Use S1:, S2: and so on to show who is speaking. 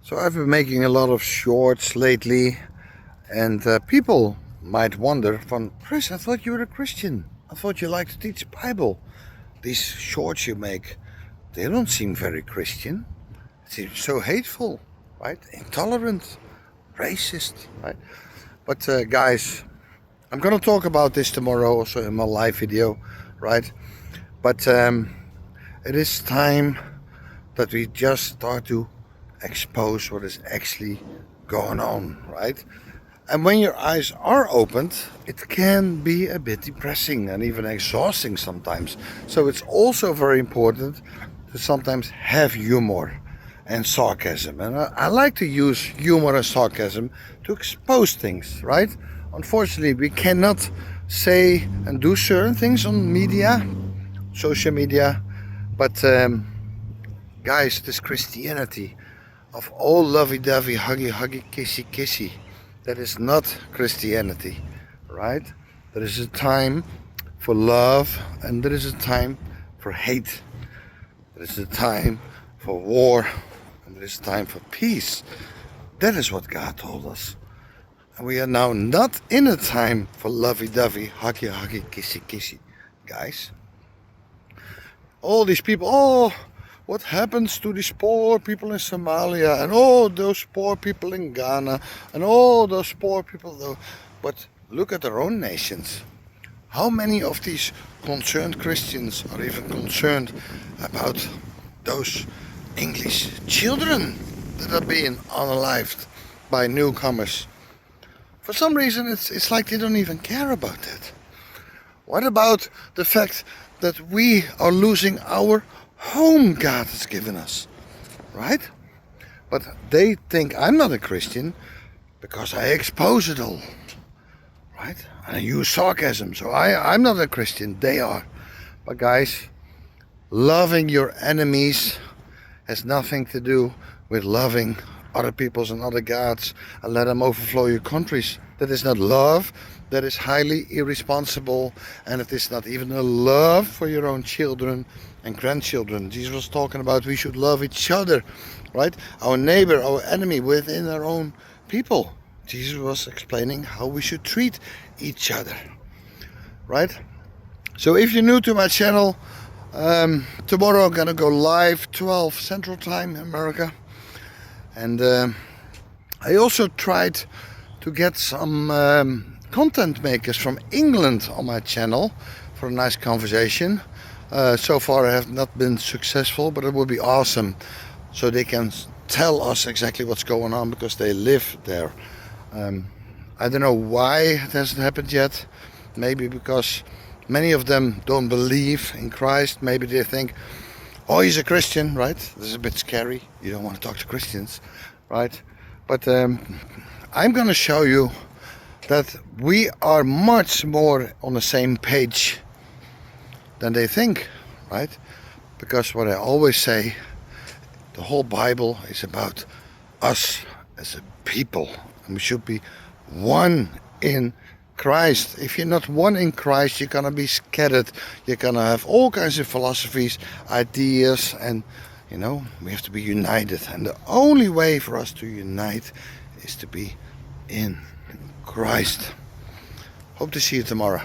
S1: So I've been making a lot of shorts lately, and people might wonder, from Chris, I thought you were a Christian. I thought you liked to teach the Bible. These shorts you make, they don't seem very Christian. It seems so hateful, right? Intolerant, racist, right? But guys, I'm gonna talk about this tomorrow also in my live video, right? But it is time that we just start to expose what is actually going on, right? And when your eyes are opened, it can be a bit depressing and even exhausting sometimes. So it's also very important to sometimes have humor and sarcasm. And I like to use humor and sarcasm to expose things, right? Unfortunately, we cannot say and do certain things on media, social media, but guys, this Christianity of all lovey-dovey, huggy-huggy, kissy-kissy, that is not Christianity, right? There is a time for love and there is a time for hate. There is a time for war and there is a time for peace. That is what God told us. And we are now not in a time for lovey-dovey, huggy-huggy, kissy-kissy, guys. All these people, oh, what happens to these poor people in Somalia, and oh, those poor people in Ghana, and all those poor people though. But look at their own nations. How many of these concerned Christians are even concerned about those English children that are being unalived by newcomers? For some reason it's like they don't even care about that. What about the fact that we are losing our home God has given us, right? But they think I'm not a Christian because I expose it all, right? And I use sarcasm, so I'm not a Christian, they are. But guys, loving your enemies has nothing to do with loving other peoples and other gods and let them overflow your countries. That is not love. That is highly irresponsible, and it is not even a love for your own children and grandchildren. Jesus was talking about we should love each other, right? Our neighbor, our enemy within our own people. Jesus was explaining how we should treat each other, right? So if you're new to my channel, tomorrow I'm gonna go live 12 Central Time in America, and I also tried to get some content makers from England on my channel for a nice conversation. So far I have not been successful, but it would be awesome so they can tell us exactly what's going on because they live there. I don't know why it hasn't happened yet. Maybe because many of them don't believe in Christ. Maybe they think, oh, he's a Christian, right? This is a bit scary. You don't want to talk to Christians, right? But I'm going to show you that we are much more on the same page than they think, right? Because what I always say, the whole Bible is about us as a people, and we should be one in Christ. If you're not one in Christ, you're gonna be scattered. You're gonna have all kinds of philosophies, ideas, and you know, we have to be united. And the only way for us to unite is to be in Christ. Hope to see you tomorrow.